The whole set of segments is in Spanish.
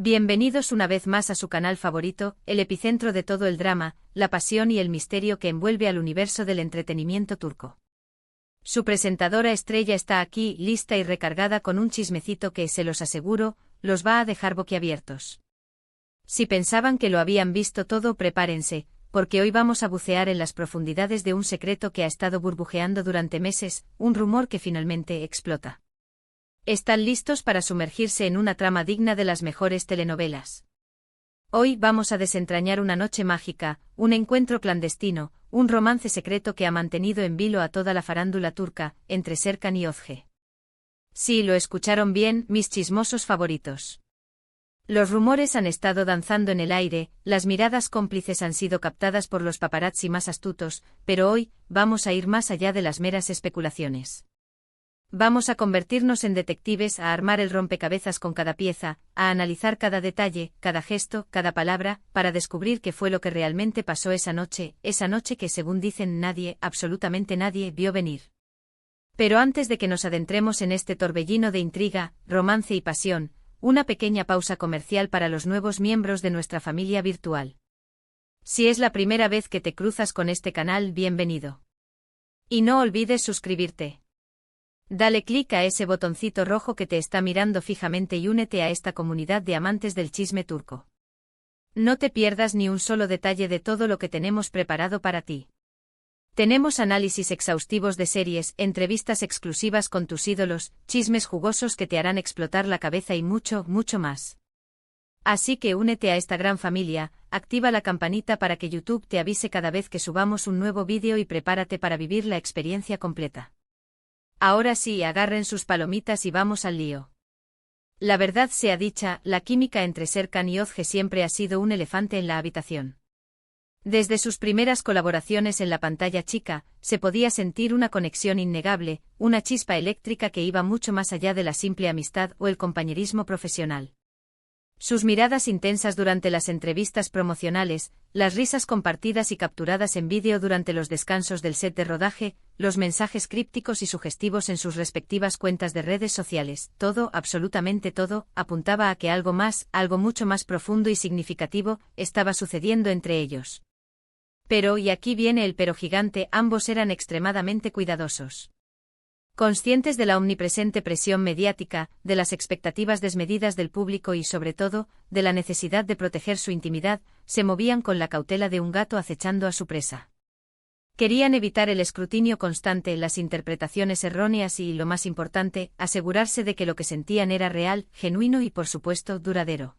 Bienvenidos una vez más a su canal favorito, el epicentro de todo el drama, la pasión y el misterio que envuelve al universo del entretenimiento turco. Su presentadora estrella está aquí, lista y recargada con un chismecito que, se los aseguro, los va a dejar boquiabiertos. Si pensaban que lo habían visto todo, prepárense, porque hoy vamos a bucear en las profundidades de un secreto que ha estado burbujeando durante meses, un rumor que finalmente explota. ¿Están listos para sumergirse en una trama digna de las mejores telenovelas? Hoy vamos a desentrañar una noche mágica, un encuentro clandestino, un romance secreto que ha mantenido en vilo a toda la farándula turca, entre Serkan y Özge. Sí, lo escucharon bien, mis chismosos favoritos. Los rumores han estado danzando en el aire, las miradas cómplices han sido captadas por los paparazzi más astutos, pero hoy, vamos a ir más allá de las meras especulaciones. Vamos a convertirnos en detectives, a armar el rompecabezas con cada pieza, a analizar cada detalle, cada gesto, cada palabra, para descubrir qué fue lo que realmente pasó esa noche que según dicen nadie, absolutamente nadie, vio venir. Pero antes de que nos adentremos en este torbellino de intriga, romance y pasión, una pequeña pausa comercial para los nuevos miembros de nuestra familia virtual. Si es la primera vez que te cruzas con este canal, bienvenido. Y no olvides suscribirte. Dale clic a ese botoncito rojo que te está mirando fijamente y únete a esta comunidad de amantes del chisme turco. No te pierdas ni un solo detalle de todo lo que tenemos preparado para ti. Tenemos análisis exhaustivos de series, entrevistas exclusivas con tus ídolos, chismes jugosos que te harán explotar la cabeza y mucho, mucho más. Así que únete a esta gran familia, activa la campanita para que YouTube te avise cada vez que subamos un nuevo vídeo y prepárate para vivir la experiencia completa. Ahora sí, agarren sus palomitas y vamos al lío. La verdad sea dicha, la química entre Serkan y Özge siempre ha sido un elefante en la habitación. Desde sus primeras colaboraciones en la pantalla chica, se podía sentir una conexión innegable, una chispa eléctrica que iba mucho más allá de la simple amistad o el compañerismo profesional. Sus miradas intensas durante las entrevistas promocionales, las risas compartidas y capturadas en vídeo durante los descansos del set de rodaje, los mensajes crípticos y sugestivos en sus respectivas cuentas de redes sociales, todo, absolutamente todo, apuntaba a que algo más, algo mucho más profundo y significativo, estaba sucediendo entre ellos. Pero, y aquí viene el pero gigante, ambos eran extremadamente cuidadosos. Conscientes de la omnipresente presión mediática, de las expectativas desmedidas del público y sobre todo, de la necesidad de proteger su intimidad, se movían con la cautela de un gato acechando a su presa. Querían evitar el escrutinio constante, las interpretaciones erróneas y, lo más importante, asegurarse de que lo que sentían era real, genuino y por supuesto duradero.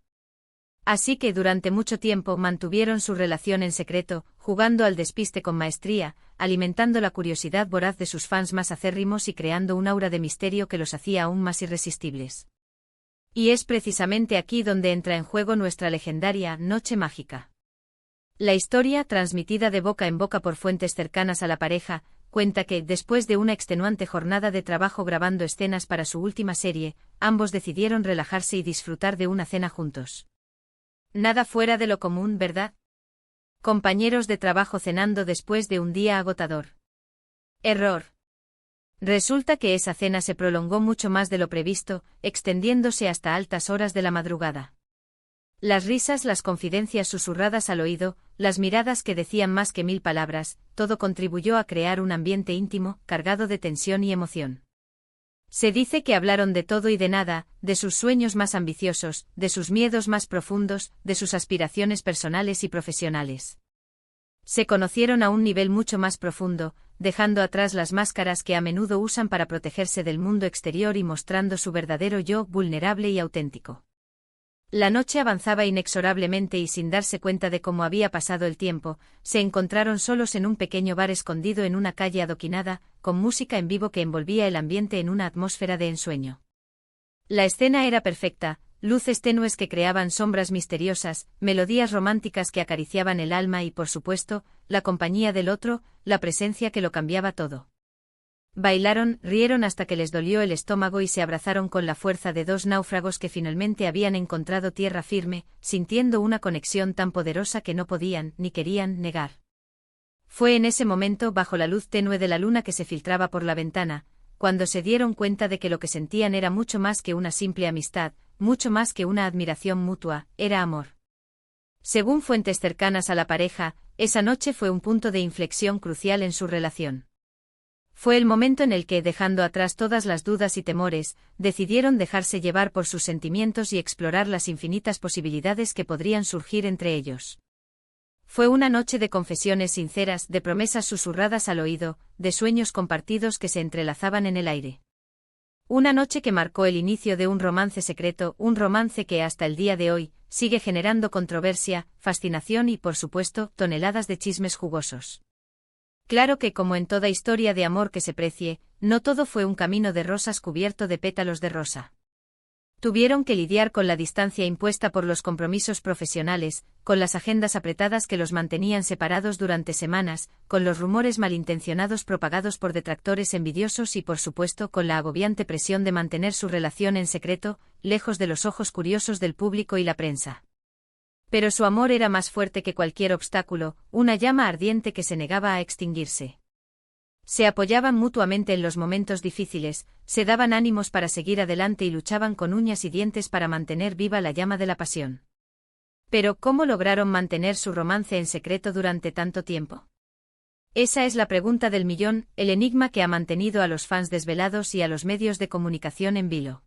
Así que durante mucho tiempo mantuvieron su relación en secreto, jugando al despiste con maestría, alimentando la curiosidad voraz de sus fans más acérrimos y creando un aura de misterio que los hacía aún más irresistibles. Y es precisamente aquí donde entra en juego nuestra legendaria Noche Mágica. La historia, transmitida de boca en boca por fuentes cercanas a la pareja, cuenta que, después de una extenuante jornada de trabajo grabando escenas para su última serie, ambos decidieron relajarse y disfrutar de una cena juntos. Nada fuera de lo común, ¿verdad? Compañeros de trabajo cenando después de un día agotador. Error. Resulta que esa cena se prolongó mucho más de lo previsto, extendiéndose hasta altas horas de la madrugada. Las risas, las confidencias susurradas al oído, las miradas que decían más que 1000 palabras, todo contribuyó a crear un ambiente íntimo, cargado de tensión y emoción. Se dice que hablaron de todo y de nada, de sus sueños más ambiciosos, de sus miedos más profundos, de sus aspiraciones personales y profesionales. Se conocieron a un nivel mucho más profundo, dejando atrás las máscaras que a menudo usan para protegerse del mundo exterior y mostrando su verdadero yo, vulnerable y auténtico. La noche avanzaba inexorablemente y sin darse cuenta de cómo había pasado el tiempo, se encontraron solos en un pequeño bar escondido en una calle adoquinada, con música en vivo que envolvía el ambiente en una atmósfera de ensueño. La escena era perfecta, luces tenues que creaban sombras misteriosas, melodías románticas que acariciaban el alma y, por supuesto, la compañía del otro, la presencia que lo cambiaba todo. Bailaron, rieron hasta que les dolió el estómago y se abrazaron con la fuerza de dos náufragos que finalmente habían encontrado tierra firme, sintiendo una conexión tan poderosa que no podían ni querían negar. Fue en ese momento, bajo la luz tenue de la luna que se filtraba por la ventana, cuando se dieron cuenta de que lo que sentían era mucho más que una simple amistad, mucho más que una admiración mutua, era amor. Según fuentes cercanas a la pareja, esa noche fue un punto de inflexión crucial en su relación. Fue el momento en el que, dejando atrás todas las dudas y temores, decidieron dejarse llevar por sus sentimientos y explorar las infinitas posibilidades que podrían surgir entre ellos. Fue una noche de confesiones sinceras, de promesas susurradas al oído, de sueños compartidos que se entrelazaban en el aire. Una noche que marcó el inicio de un romance secreto, un romance que hasta el día de hoy sigue generando controversia, fascinación y, por supuesto, toneladas de chismes jugosos. Claro que, como en toda historia de amor que se precie, no todo fue un camino de rosas cubierto de pétalos de rosa. Tuvieron que lidiar con la distancia impuesta por los compromisos profesionales, con las agendas apretadas que los mantenían separados durante semanas, con los rumores malintencionados propagados por detractores envidiosos y, por supuesto, con la agobiante presión de mantener su relación en secreto, lejos de los ojos curiosos del público y la prensa. Pero su amor era más fuerte que cualquier obstáculo, una llama ardiente que se negaba a extinguirse. Se apoyaban mutuamente en los momentos difíciles, se daban ánimos para seguir adelante y luchaban con uñas y dientes para mantener viva la llama de la pasión. Pero, ¿cómo lograron mantener su romance en secreto durante tanto tiempo? Esa es la pregunta del millón, el enigma que ha mantenido a los fans desvelados y a los medios de comunicación en vilo.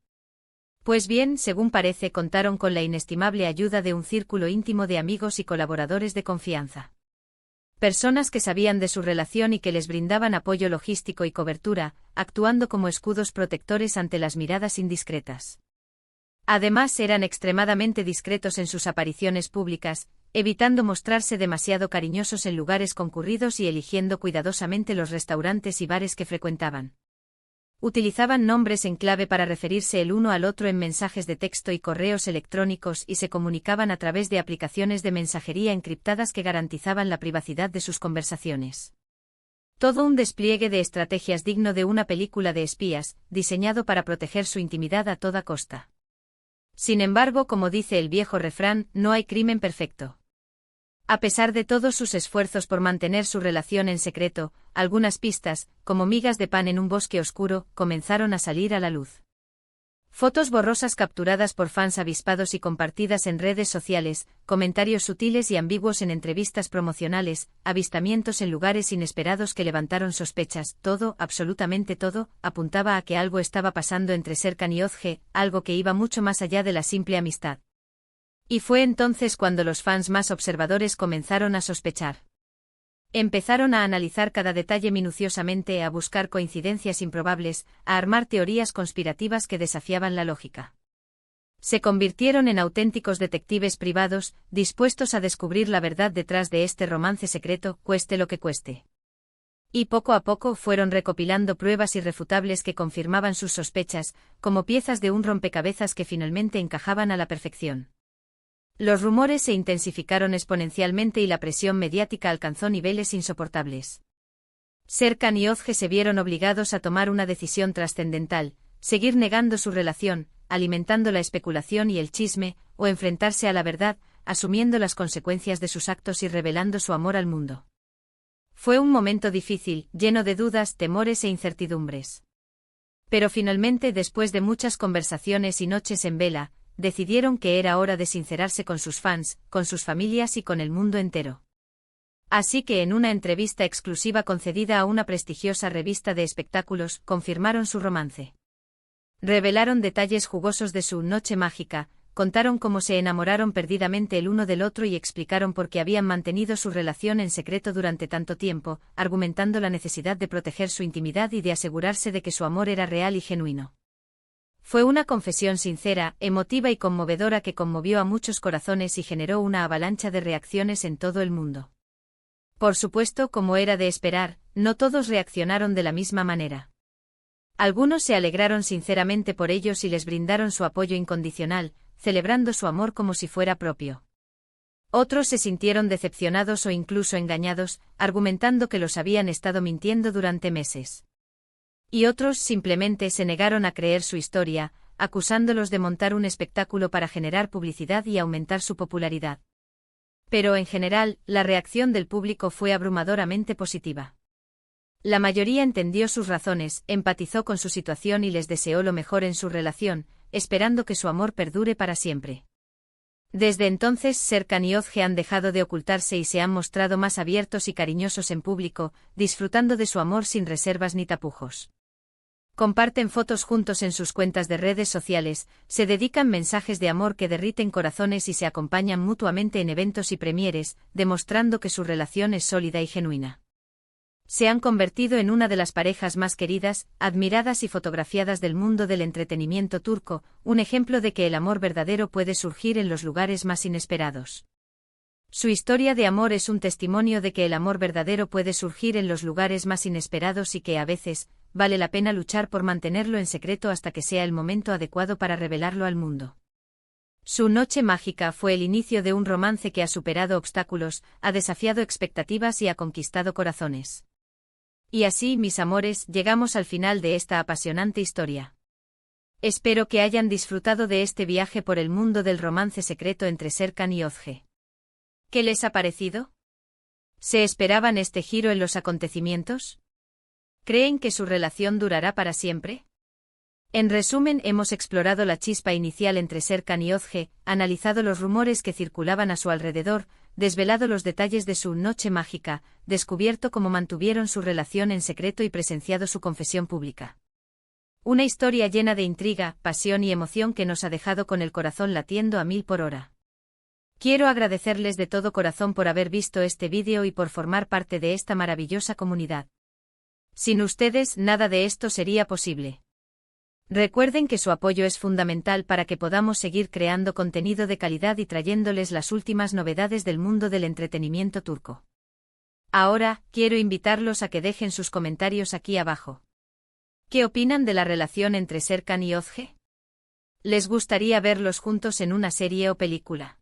Pues bien, según parece, contaron con la inestimable ayuda de un círculo íntimo de amigos y colaboradores de confianza. Personas que sabían de su relación y que les brindaban apoyo logístico y cobertura, actuando como escudos protectores ante las miradas indiscretas. Además, eran extremadamente discretos en sus apariciones públicas, evitando mostrarse demasiado cariñosos en lugares concurridos y eligiendo cuidadosamente los restaurantes y bares que frecuentaban. Utilizaban nombres en clave para referirse el uno al otro en mensajes de texto y correos electrónicos y se comunicaban a través de aplicaciones de mensajería encriptadas que garantizaban la privacidad de sus conversaciones. Todo un despliegue de estrategias digno de una película de espías, diseñado para proteger su intimidad a toda costa. Sin embargo, como dice el viejo refrán, no hay crimen perfecto. A pesar de todos sus esfuerzos por mantener su relación en secreto, algunas pistas, como migas de pan en un bosque oscuro, comenzaron a salir a la luz. Fotos borrosas capturadas por fans avispados y compartidas en redes sociales, comentarios sutiles y ambiguos en entrevistas promocionales, avistamientos en lugares inesperados que levantaron sospechas, todo, absolutamente todo, apuntaba a que algo estaba pasando entre Serkan y Özge, algo que iba mucho más allá de la simple amistad. Y fue entonces cuando los fans más observadores comenzaron a sospechar. Empezaron a analizar cada detalle minuciosamente, a buscar coincidencias improbables, a armar teorías conspirativas que desafiaban la lógica. Se convirtieron en auténticos detectives privados, dispuestos a descubrir la verdad detrás de este romance secreto, cueste lo que cueste. Y poco a poco fueron recopilando pruebas irrefutables que confirmaban sus sospechas, como piezas de un rompecabezas que finalmente encajaban a la perfección. Los rumores se intensificaron exponencialmente y la presión mediática alcanzó niveles insoportables. Serkan y Özge se vieron obligados a tomar una decisión trascendental: seguir negando su relación, alimentando la especulación y el chisme, o enfrentarse a la verdad, asumiendo las consecuencias de sus actos y revelando su amor al mundo. Fue un momento difícil, lleno de dudas, temores e incertidumbres. Pero finalmente, después de muchas conversaciones y noches en vela, decidieron que era hora de sincerarse con sus fans, con sus familias y con el mundo entero. Así que en una entrevista exclusiva concedida a una prestigiosa revista de espectáculos, confirmaron su romance. Revelaron detalles jugosos de su noche mágica, contaron cómo se enamoraron perdidamente el uno del otro y explicaron por qué habían mantenido su relación en secreto durante tanto tiempo, argumentando la necesidad de proteger su intimidad y de asegurarse de que su amor era real y genuino. Fue una confesión sincera, emotiva y conmovedora que conmovió a muchos corazones y generó una avalancha de reacciones en todo el mundo. Por supuesto, como era de esperar, no todos reaccionaron de la misma manera. Algunos se alegraron sinceramente por ellos y les brindaron su apoyo incondicional, celebrando su amor como si fuera propio. Otros se sintieron decepcionados o incluso engañados, argumentando que los habían estado mintiendo durante meses. Y otros simplemente se negaron a creer su historia, acusándolos de montar un espectáculo para generar publicidad y aumentar su popularidad. Pero en general, la reacción del público fue abrumadoramente positiva. La mayoría entendió sus razones, empatizó con su situación y les deseó lo mejor en su relación, esperando que su amor perdure para siempre. Desde entonces Serkan y Özge han dejado de ocultarse y se han mostrado más abiertos y cariñosos en público, disfrutando de su amor sin reservas ni tapujos. Comparten fotos juntos en sus cuentas de redes sociales, se dedican mensajes de amor que derriten corazones y se acompañan mutuamente en eventos y premieres, demostrando que su relación es sólida y genuina. Se han convertido en una de las parejas más queridas, admiradas y fotografiadas del mundo del entretenimiento turco, un ejemplo de que el amor verdadero puede surgir en los lugares más inesperados. Su historia de amor es un testimonio de que el amor verdadero puede surgir en los lugares más inesperados y que a veces, vale la pena luchar por mantenerlo en secreto hasta que sea el momento adecuado para revelarlo al mundo. Su noche mágica fue el inicio de un romance que ha superado obstáculos, ha desafiado expectativas y ha conquistado corazones. Y así, mis amores, llegamos al final de esta apasionante historia. Espero que hayan disfrutado de este viaje por el mundo del romance secreto entre Serkan y Özge. ¿Qué les ha parecido? ¿Se esperaban este giro en los acontecimientos? ¿Creen que su relación durará para siempre? En resumen, hemos explorado la chispa inicial entre Serkan y Özge, analizado los rumores que circulaban a su alrededor, desvelado los detalles de su noche mágica, descubierto cómo mantuvieron su relación en secreto y presenciado su confesión pública. Una historia llena de intriga, pasión y emoción que nos ha dejado con el corazón latiendo a 1000 por hora. Quiero agradecerles de todo corazón por haber visto este vídeo y por formar parte de esta maravillosa comunidad. Sin ustedes, nada de esto sería posible. Recuerden que su apoyo es fundamental para que podamos seguir creando contenido de calidad y trayéndoles las últimas novedades del mundo del entretenimiento turco. Ahora, quiero invitarlos a que dejen sus comentarios aquí abajo. ¿Qué opinan de la relación entre Serkan y Özge? ¿Les gustaría verlos juntos en una serie o película?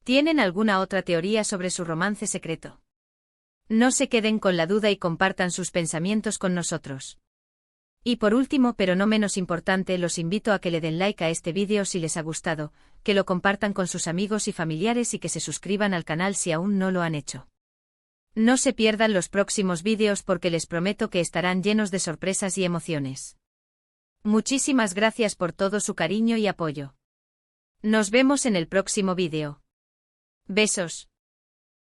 ¿Tienen alguna otra teoría sobre su romance secreto? No se queden con la duda y compartan sus pensamientos con nosotros. Y por último, pero no menos importante, los invito a que le den like a este vídeo si les ha gustado, que lo compartan con sus amigos y familiares y que se suscriban al canal si aún no lo han hecho. No se pierdan los próximos vídeos porque les prometo que estarán llenos de sorpresas y emociones. Muchísimas gracias por todo su cariño y apoyo. Nos vemos en el próximo vídeo. Besos.